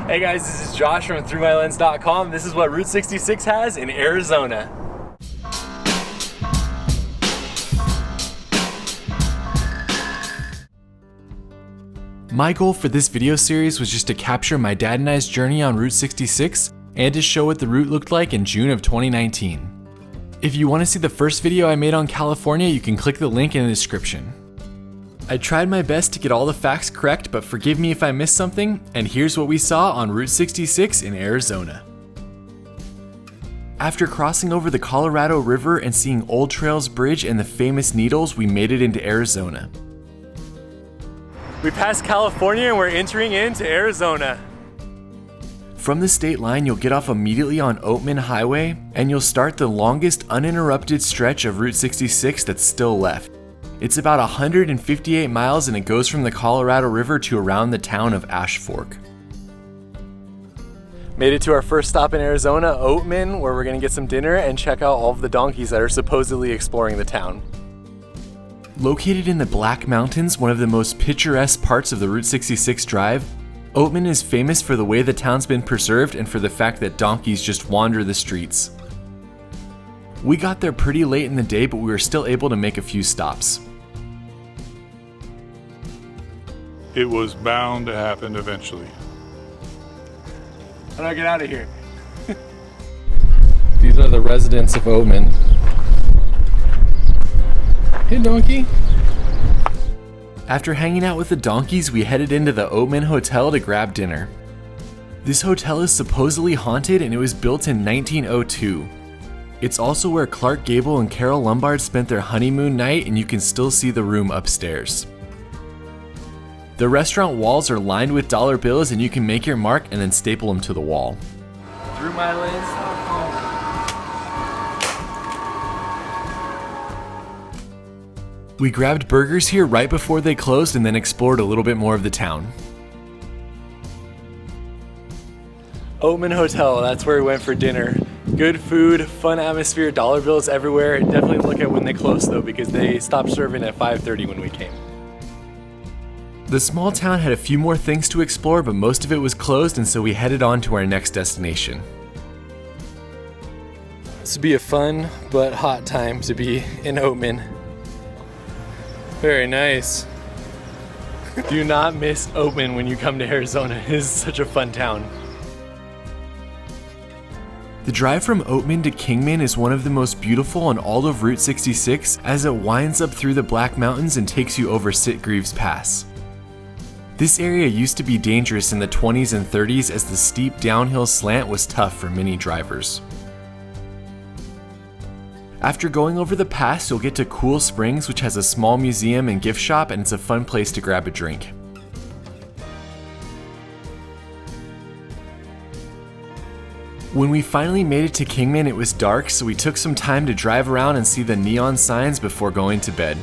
Hey guys, this is Josh from ThroughMyLens.com. This is what Route 66 has in Arizona. My goal for this video series was just to capture my dad and I's journey on Route 66 and to show what the route looked like in June of 2019. If you want to see the first video I made on California, you can click the link in the description. I tried my best to get all the facts correct, but forgive me if I missed something, and here's what we saw on Route 66 in Arizona. After crossing over the Colorado River and seeing Old Trails Bridge and the famous Needles, we made it into Arizona. We passed California and we're entering into Arizona. From the state line, you'll get off immediately on Oatman Highway, and you'll start the longest uninterrupted stretch of Route 66 that's still left. It's about 158 miles and it goes from the Colorado River to around the town of Ash Fork. Made it to our first stop in Arizona, Oatman, where we're gonna get some dinner and check out all of the donkeys that are supposedly exploring the town. Located in the Black Mountains, one of the most picturesque parts of the Route 66 drive, Oatman is famous for the way the town's been preserved and for the fact that donkeys just wander the streets. We got there pretty late in the day, but we were still able to make a few stops. It was bound to happen eventually. How do I get out of here? These are the residents of Oatman. Hey, donkey. After hanging out with the donkeys, we headed into the Oatman Hotel to grab dinner. This hotel is supposedly haunted and it was built in 1902. It's also where Clark Gable and Carole Lombard spent their honeymoon night, and you can still see the room upstairs. The restaurant walls are lined with dollar bills and you can make your mark and then staple them to the wall. ThroughMyLens.com. We grabbed burgers here right before they closed and then explored a little bit more of the town. Oatman Hotel, that's where we went for dinner. Good food, fun atmosphere, dollar bills everywhere. Definitely look at when they closed though, because they stopped serving at 5:30 when we came. The small town had a few more things to explore, but most of it was closed, and so we headed on to our next destination. This would be a fun but hot time to be in Oatman. Very nice. Do not miss Oatman when you come to Arizona. It is such a fun town. The drive from Oatman to Kingman is one of the most beautiful on all of Route 66, as it winds up through the Black Mountains and takes you over Sitgreaves Pass. This area used to be dangerous in the 20s and 30s, as the steep downhill slant was tough for many drivers. After going over the pass, you'll get to Cool Springs, which has a small museum and gift shop, and it's a fun place to grab a drink. When we finally made it to Kingman, it was dark, so we took some time to drive around and see the neon signs before going to bed.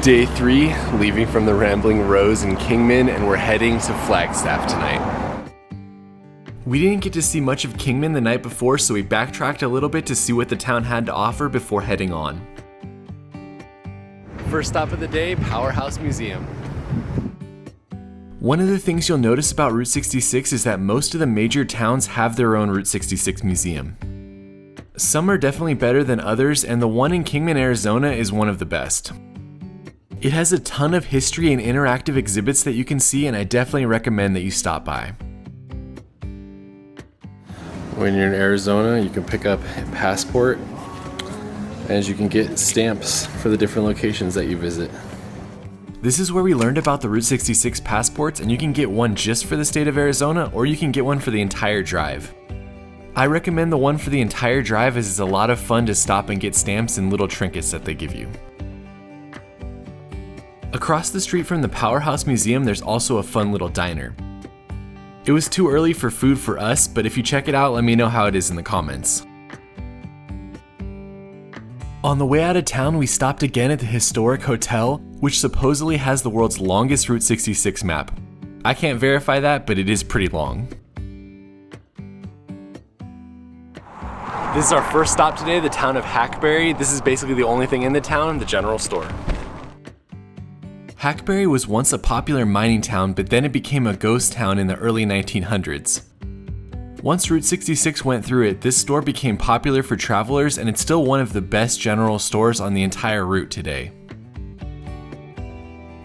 Day 3, leaving from the Rambling Rose in Kingman, and we're heading to Flagstaff tonight. We didn't get to see much of Kingman the night before, so we backtracked a little bit to see what the town had to offer before heading on. First stop of the day, Powerhouse Museum. One of the things you'll notice about Route 66 is that most of the major towns have their own Route 66 museum. Some are definitely better than others, and the one in Kingman, Arizona is one of the best. It has a ton of history and interactive exhibits that you can see, and I definitely recommend that you stop by. When you're in Arizona, you can pick up a passport, as you can get stamps for the different locations that you visit. This is where we learned about the Route 66 passports, and you can get one just for the state of Arizona, or you can get one for the entire drive. I recommend the one for the entire drive, as it's a lot of fun to stop and get stamps and little trinkets that they give you. Across the street from the Powerhouse Museum, there's also a fun little diner. It was too early for food for us, but if you check it out, let me know how it is in the comments. On the way out of town, we stopped again at the historic hotel, which supposedly has the world's longest Route 66 map. I can't verify that, but it is pretty long. This is our first stop today, the town of Hackberry. This is basically the only thing in the town, the general store. Hackberry was once a popular mining town, but then it became a ghost town in the early 1900s. Once Route 66 went through it, this store became popular for travelers, and it's still one of the best general stores on the entire route today.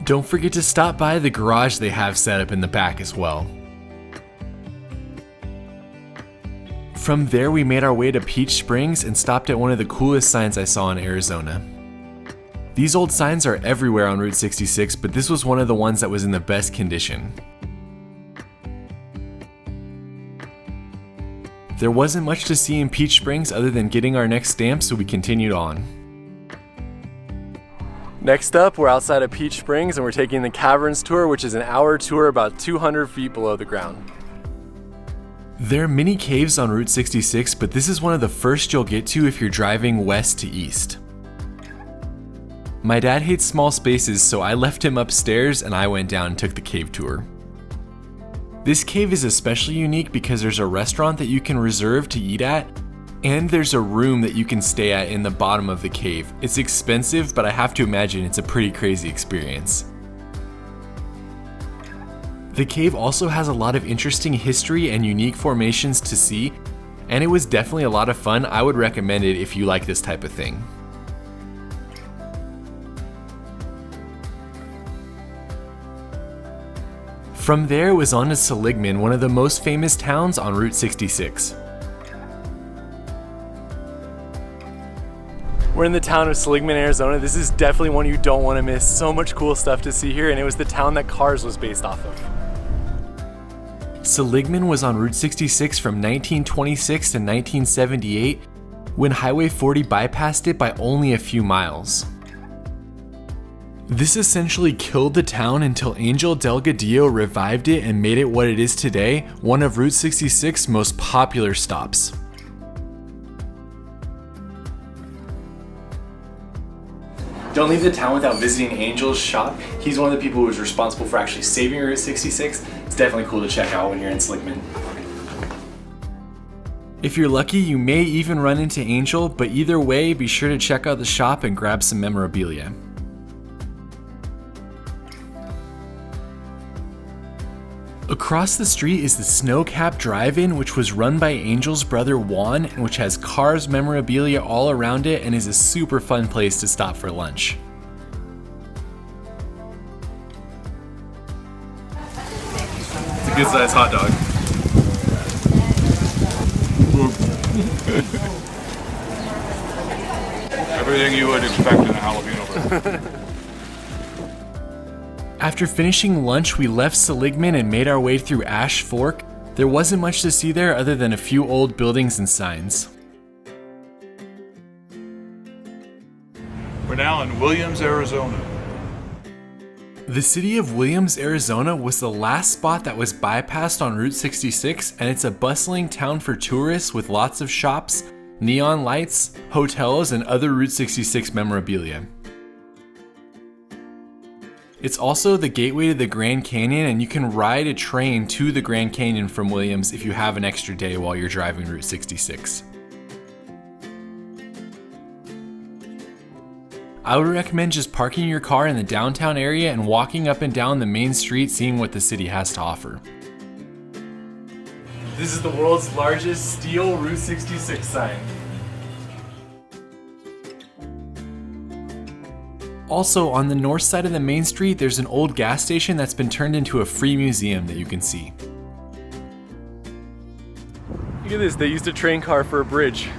Don't forget to stop by the garage they have set up in the back as well. From there, we made our way to Peach Springs and stopped at one of the coolest signs I saw in Arizona. These old signs are everywhere on Route 66, but this was one of the ones that was in the best condition. There wasn't much to see in Peach Springs other than getting our next stamp, so we continued on. Next up, we're outside of Peach Springs and we're taking the Caverns tour, which is an hour tour about 200 feet below the ground. There are many caves on Route 66, but this is one of the first you'll get to if you're driving west to east. My dad hates small spaces, so I left him upstairs and I went down and took the cave tour. This cave is especially unique because there's a restaurant that you can reserve to eat at, and there's a room that you can stay at in the bottom of the cave. It's expensive, but I have to imagine it's a pretty crazy experience. The cave also has a lot of interesting history and unique formations to see, and it was definitely a lot of fun. I would recommend it if you like this type of thing. From there, it was on to Seligman, one of the most famous towns on Route 66. We're in the town of Seligman, Arizona. This is definitely one you don't want to miss. So much cool stuff to see here, and it was the town that Cars was based off of. Seligman was on Route 66 from 1926 to 1978, when Highway 40 bypassed it by only a few miles. This essentially killed the town until Angel Delgadillo revived it and made it what it is today, one of Route 66's most popular stops. Don't leave the town without visiting Angel's shop. He's one of the people who was responsible for actually saving Route 66. It's definitely cool to check out when you're in Seligman. If you're lucky, you may even run into Angel, but either way, be sure to check out the shop and grab some memorabilia. Across the street is the Snowcap Drive-In, which was run by Angel's brother Juan, and which has Cars memorabilia all around it and is a super fun place to stop for lunch. It's a good sized hot dog. Everything you would expect in a jalapeno burger. After finishing lunch, we left Seligman and made our way through Ash Fork. There wasn't much to see there other than a few old buildings and signs. We're now in Williams, Arizona. The city of Williams, Arizona was the last spot that was bypassed on Route 66, and it's a bustling town for tourists with lots of shops, neon lights, hotels, and other Route 66 memorabilia. It's also the gateway to the Grand Canyon, and you can ride a train to the Grand Canyon from Williams if you have an extra day while you're driving Route 66. I would recommend just parking your car in the downtown area and walking up and down the main street seeing what the city has to offer. This is the world's largest steel Route 66 sign. Also, on the north side of the main street, there's an old gas station that's been turned into a free museum that you can see. Look at this, they used a train car for a bridge.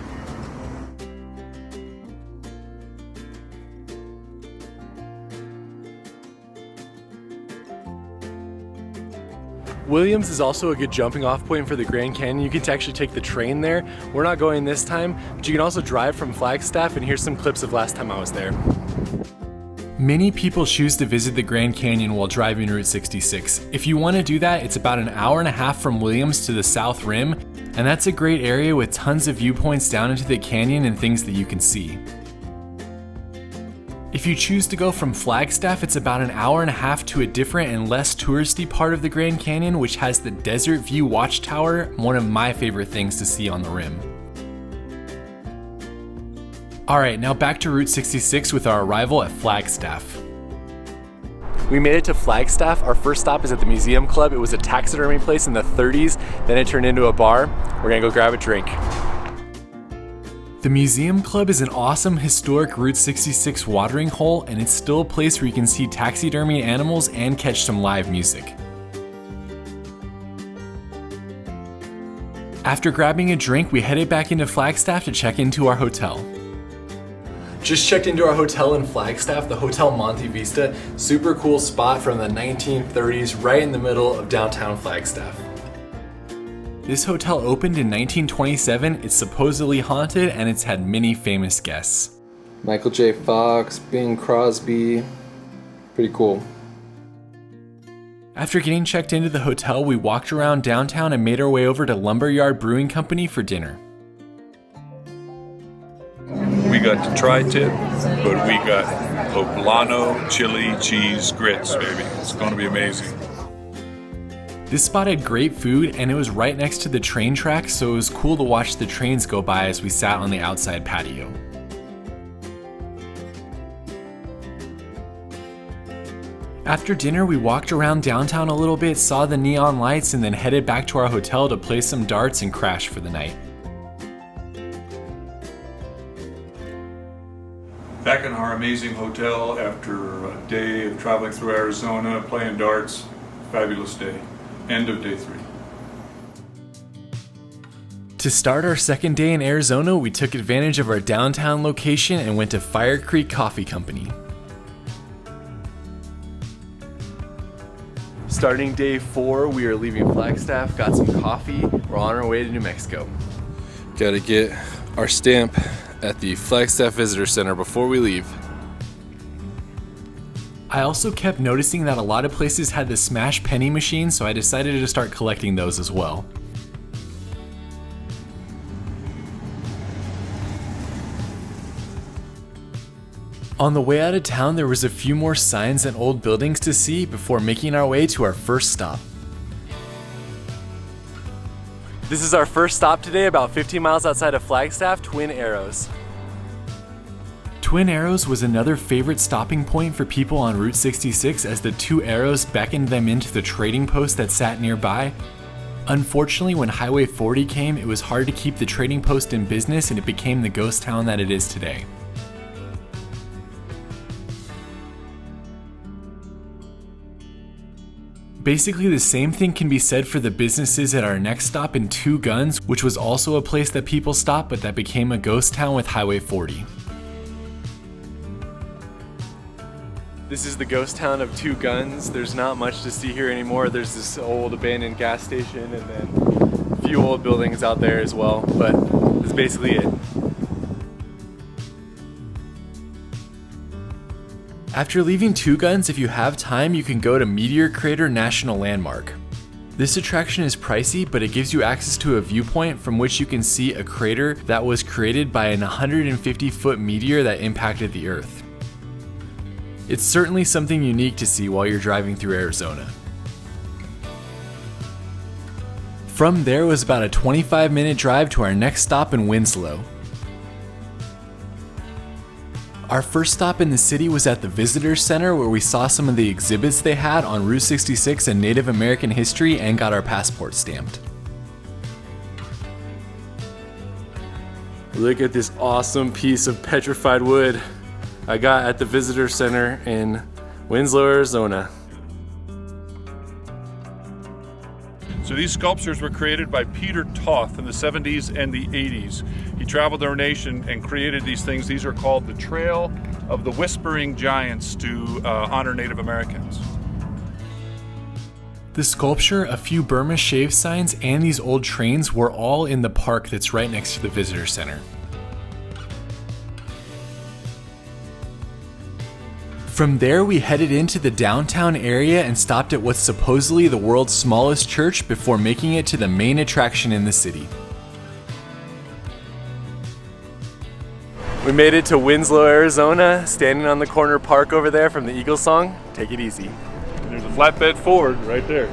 Williams is also a good jumping off point for the Grand Canyon. You can actually take the train there. We're not going this time, but you can also drive from Flagstaff, and here's some clips of last time I was there. Many people choose to visit the Grand Canyon while driving Route 66. If you want to do that, it's about an hour and a half from Williams to the South Rim, and that's a great area with tons of viewpoints down into the canyon and things that you can see. If you choose to go from Flagstaff, it's about an hour and a half to a different and less touristy part of the Grand Canyon, which has the Desert View Watchtower, one of my favorite things to see on the rim. Alright, now back to Route 66 with our arrival at Flagstaff. We made it to Flagstaff. Our first stop is at the Museum Club. It was a taxidermy place in the 30s, then it turned into a bar. We're gonna go grab a drink. The Museum Club is an awesome historic Route 66 watering hole, and it's still a place where you can see taxidermy animals and catch some live music. After grabbing a drink, we headed back into Flagstaff to check into our hotel. Just checked into our hotel in Flagstaff, the Hotel Monte Vista. Super cool spot from the 1930s, right in the middle of downtown Flagstaff. This hotel opened in 1927, it's supposedly haunted, and it's had many famous guests. Michael J. Fox, Bing Crosby, pretty cool. After getting checked into the hotel, we walked around downtown and made our way over to Lumberyard Brewing Company for dinner. We got the tri-tip, but we got poblano chili cheese grits, baby. It's going to be amazing. This spot had great food, and it was right next to the train tracks, so it was cool to watch the trains go by as we sat on the outside patio. After dinner, we walked around downtown a little bit, saw the neon lights, and then headed back to our hotel to play some darts and crash for the night. Back in our amazing hotel after a day of traveling through Arizona, playing darts, fabulous day. End of day 3. To start our second day in Arizona, we took advantage of our downtown location and went to Fire Creek Coffee Company. Starting day 4, we are leaving Flagstaff, got some coffee, we're on our way to New Mexico. Gotta get our stamp at the Flagstaff Visitor Center before we leave. I also kept noticing that a lot of places had the smash penny machine, so I decided to start collecting those as well. On the way out of town, there was a few more signs and old buildings to see before making our way to our first stop. This is our first stop today, about 15 miles outside of Flagstaff, Twin Arrows. Twin Arrows was another favorite stopping point for people on Route 66 as the two arrows beckoned them into the trading post that sat nearby. Unfortunately, when Highway 40 came, it was hard to keep the trading post in business and it became the ghost town that it is today. Basically, the same thing can be said for the businesses at our next stop in Two Guns, which was also a place that people stopped but that became a ghost town with Highway 40. This is the ghost town of Two Guns. There's not much to see here anymore. There's this old abandoned gas station and then a few old buildings out there as well, but that's basically it. After leaving Two Guns, if you have time, you can go to Meteor Crater National Landmark. This attraction is pricey, but it gives you access to a viewpoint from which you can see a crater that was created by an 150-foot meteor that impacted the Earth. It's certainly something unique to see while you're driving through Arizona. From there was about a 25-minute drive to our next stop in Winslow. Our first stop in the city was at the Visitor Center, where we saw some of the exhibits they had on Route 66 and Native American history and got our passport stamped. Look at this awesome piece of petrified wood I got at the Visitor Center in Winslow, Arizona. So these sculptures were created by Peter Toth in the 70s and the 80s. He traveled our nation and created these things. These are called the Trail of the Whispering Giants to honor Native Americans. The sculpture, a few Burma shave signs, and these old trains were all in the park that's right next to the Visitor Center. From there, we headed into the downtown area and stopped at what's supposedly the world's smallest church before making it to the main attraction in the city. We made it to Winslow, Arizona, standing on the corner park over there from the Eagles song. Take it easy. And there's a flatbed Ford right there.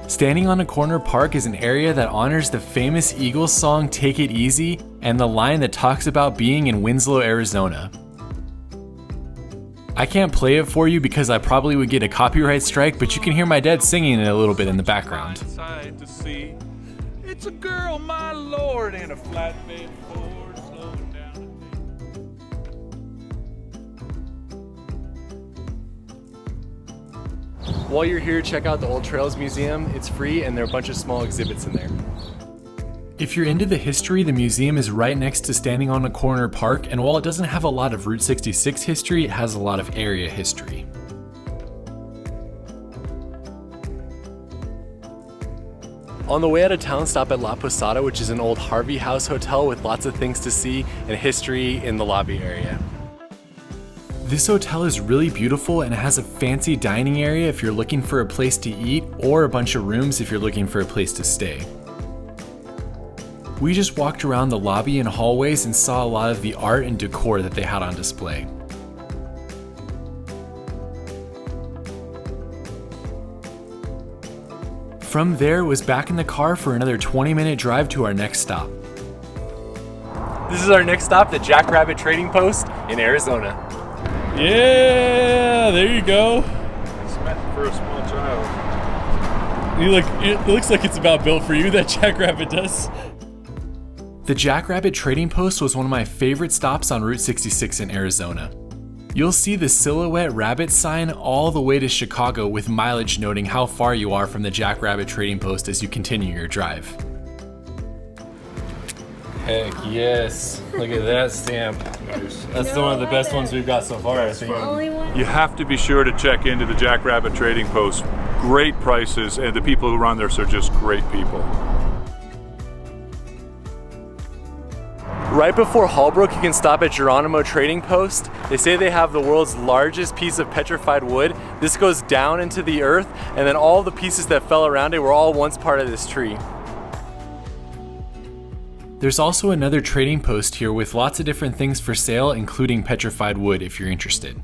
Standing on a corner park is an area that honors the famous Eagles song Take It Easy and the line that talks about being in Winslow, Arizona. I can't play it for you because I probably would get a copyright strike, but you can hear my dad singing it a little bit in the background. It's a girl, my lord, in a flatbed Ford, slowing down. While you're here, check out the Old Trails Museum. It's free and there are a bunch of small exhibits in there. If you're into the history, the museum is right next to Standing on a Corner Park, and while it doesn't have a lot of Route 66 history, it has a lot of area history. On the way out of town, stop at La Posada, which is an old Harvey House hotel with lots of things to see and history in the lobby area. This hotel is really beautiful and it has a fancy dining area if you're looking for a place to eat, or a bunch of rooms if you're looking for a place to stay. We just walked around the lobby and hallways and saw a lot of the art and decor that they had on display. From there, it was back in the car for another 20-minute drive to our next stop. This is our next stop, the Jackrabbit Trading Post in Arizona. Yeah, there you go. It's meant for a small child. It looks like it's about built for you, that Jackrabbit does. The Jackrabbit Trading Post was one of my favorite stops on Route 66 in Arizona. You'll see the Silhouette Rabbit sign all the way to Chicago with mileage noting how far you are from the Jackrabbit Trading Post as you continue your drive. Heck yes, look at that stamp. Nice. That's one of the best ones we've got so far, I think. Only one. You have to be sure to check into the Jackrabbit Trading Post. Great prices, and the people who run there are just great people. Right before Holbrook, you can stop at Geronimo Trading Post. They say they have the world's largest piece of petrified wood. This goes down into the earth, and then all the pieces that fell around it were all once part of this tree. There's also another trading post here with lots of different things for sale, including petrified wood if you're interested.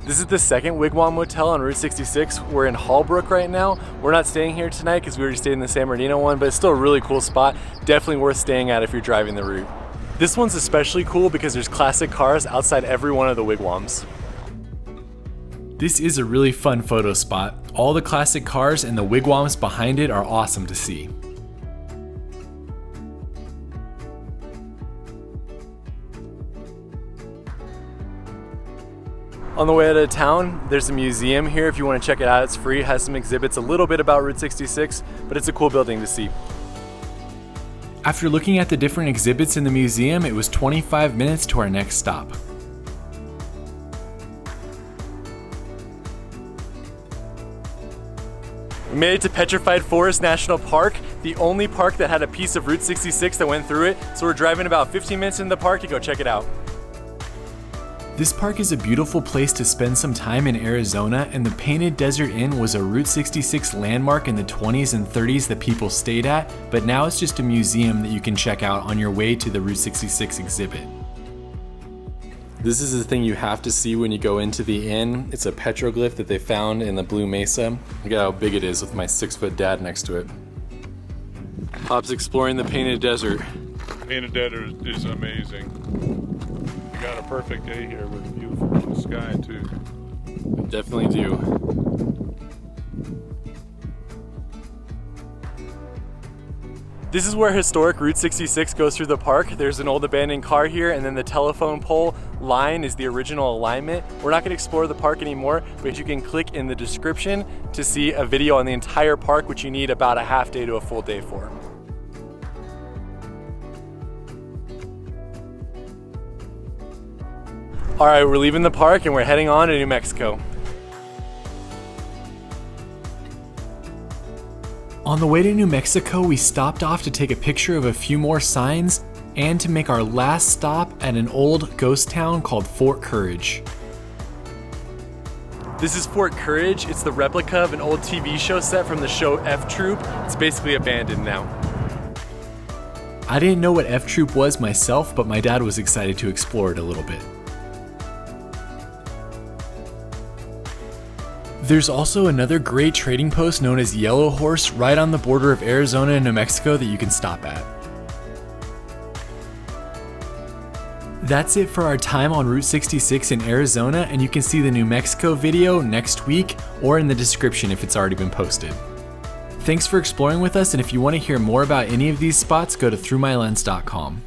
This is the second Wigwam Motel on Route 66. We're in Holbrook right now. We're not staying here tonight because we already stayed in the San Bernardino one, but it's still a really cool spot. Definitely worth staying at if you're driving the route. This one's especially cool because there's classic cars outside every one of the wigwams. This is a really fun photo spot. All the classic cars and the wigwams behind it are awesome to see. On the way out of town, there's a museum here if you want to check it out. It's free, it has some exhibits, a little bit about Route 66, but it's a cool building to see. After looking at the different exhibits in the museum, it was 25 minutes to our next stop. We made it to Petrified Forest National Park, the only park that had a piece of Route 66 that went through it, so we're driving about 15 minutes into the park to go check it out. This park is a beautiful place to spend some time in Arizona, and the Painted Desert Inn was a Route 66 landmark in the 20s and 30s that people stayed at, but now it's just a museum that you can check out on your way to the Route 66 exhibit. This is the thing you have to see when you go into the inn. It's a petroglyph that they found in the Blue Mesa. Look at how big it is with my 6-foot dad next to it. Pop's exploring the Painted Desert. Painted Desert is amazing. You got a perfect day here with a beautiful blue sky too. Definitely do. This is where historic Route 66 goes through the park. There's an old abandoned car here, and then the telephone pole line is the original alignment. We're not going to explore the park anymore, but you can click in the description to see a video on the entire park, which you need about a half day to a full day for. All right, we're leaving the park and we're heading on to New Mexico. On the way to New Mexico, we stopped off to take a picture of a few more signs and to make our last stop at an old ghost town called Fort Courage. This is Fort Courage. It's the replica of an old TV show set from the show F Troop. It's basically abandoned now. I didn't know what F Troop was myself, but my dad was excited to explore it a little bit. There's also another great trading post known as Yellow Horse right on the border of Arizona and New Mexico that you can stop at. That's it for our time on Route 66 in Arizona, and you can see the New Mexico video next week or in the description if it's already been posted. Thanks for exploring with us, and if you want to hear more about any of these spots, go to throughmylens.com.